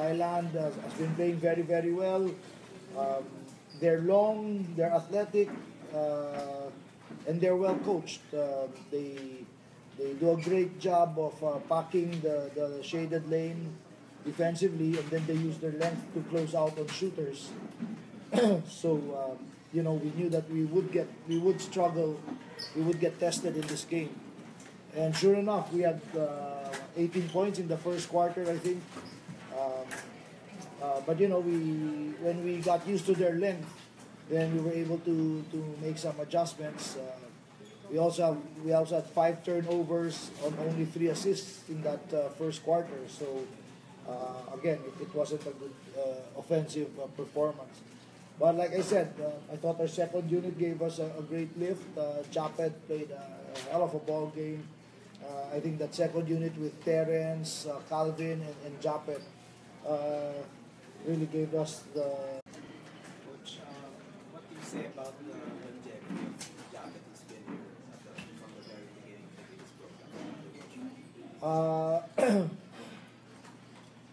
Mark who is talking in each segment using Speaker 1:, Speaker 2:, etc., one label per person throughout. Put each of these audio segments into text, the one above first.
Speaker 1: Thailand has been playing very, very well. Um, they're long, they're athletic, and they're well coached. They do a great job of packing the shaded lane defensively, and then they use their length to close out on shooters. So we knew that we would struggle, we would get tested in this game, and sure enough, we had 18 points in the first quarter, I think. Um, but when we got used to their length, then we were able to make some adjustments. We also had 5 turnovers on only 3 assists in that first quarter. So again, it wasn't a good offensive performance. But like I said, I thought our second unit gave us a great lift. Japet played a hell of a ball game. I think that second unit with Terence, Calvin, and Japet really gave us the.
Speaker 2: Coach, what do you say about the longevity of Japet who's been here from the very beginning of this program?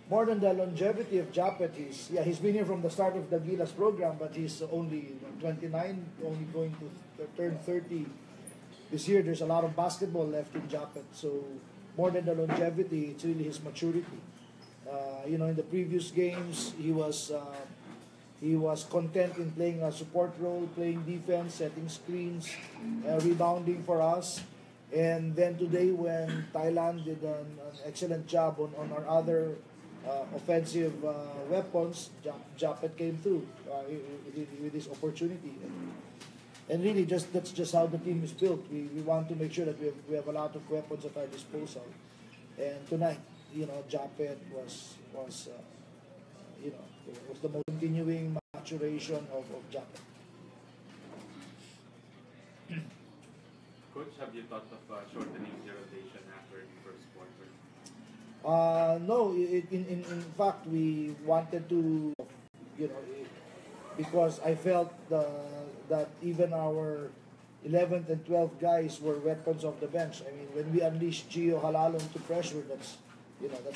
Speaker 1: More than the longevity of Japet, he's been here from the start of the Gilas program, but he's only 29, only going to turn 30 this year. There's a lot of basketball left in Japet, so more than the longevity, it's really his maturity. In the previous games, he was content in playing a support role, playing defense, setting screens, rebounding for us. And then today, when Thailand did an excellent job on our other offensive weapons, Japet came through with this opportunity. And really, that's just how the team is built. We want to make sure that we have a lot of weapons at our disposal. And tonight, Japet was the most continuing maturation of Japet.
Speaker 3: Coach, have you thought of shortening the rotation after the first quarter?
Speaker 1: No, in fact, we wanted to, because I felt that even our 11th and 12th guys were weapons of the bench. I mean, when we unleashed Gio Halalon to pressure, that's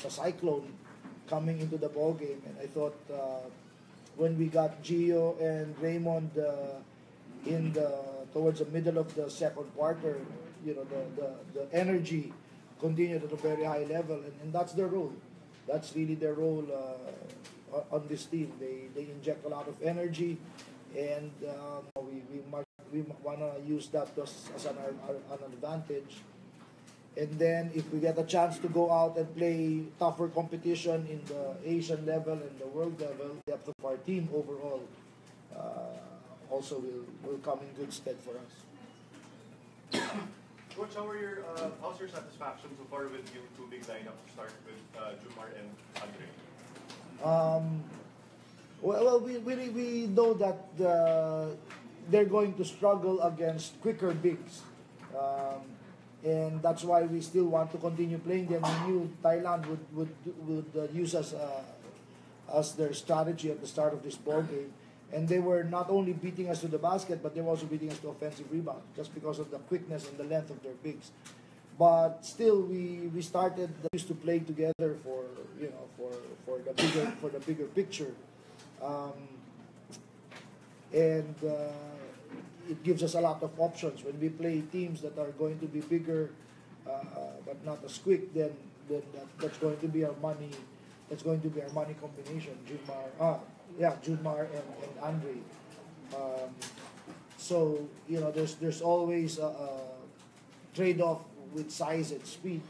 Speaker 1: a cyclone coming into the ball game. And I thought when we got Gio and Raymond towards the middle of the second quarter, the energy continued at a very high level, and that's their role. That's really their role on this team. They inject a lot of energy, and we want to use that as an advantage. And then if we get a chance to go out and play tougher competition in the Asian level and the world level, the depth of our team overall also will come in good stead for us.
Speaker 4: Coach, how's your satisfaction so far with yung two big lineup to start with Jumar and Andre?
Speaker 1: We know that they're going to struggle against quicker bigs. And that's why we still want to continue playing them. We knew Thailand would use us as their strategy at the start of this ball game. And they were not only beating us to the basket, but they were also beating us to offensive rebound, just because of the quickness and the length of their bigs. But still, we used to play together for the bigger picture, and it gives us a lot of options when we play teams that are going to be bigger, but not as quick. Then that's going to be our money. That's going to be our money combination. Junmar and Andre. So there's always a trade-off with size and speed.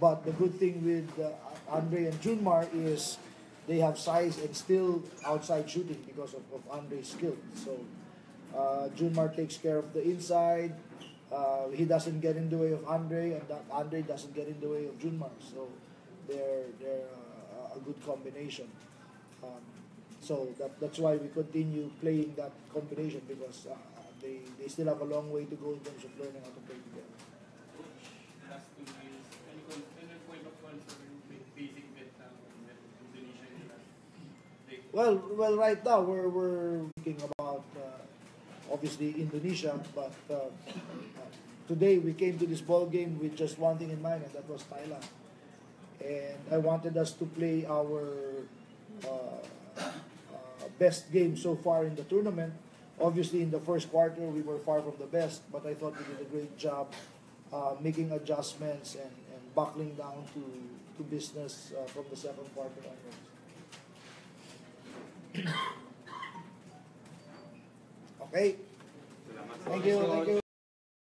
Speaker 1: But the good thing with Andre and Junmar is they have size and still outside shooting because of Andre's skill. So Junmar takes care of the inside. He doesn't get in the way of Andre, and Andre doesn't get in the way of Junmar. So they're a good combination. So that's why we continue playing that combination, because they still have a long way to go in terms of learning how to play together.
Speaker 5: Last 2 years, any point of concern with basic Vietnam and Indonesia in the last?
Speaker 1: Well, right now we're thinking about obviously Indonesia, but today we came to this ball game with just one thing in mind, and that was Thailand. and I wanted us to play our best game so far in the tournament. Obviously, in the first quarter, we were far from the best, but I thought we did a great job making adjustments and buckling down to business from the second quarter onwards. Okay.
Speaker 3: Salamat.
Speaker 1: Thank you. Thank you.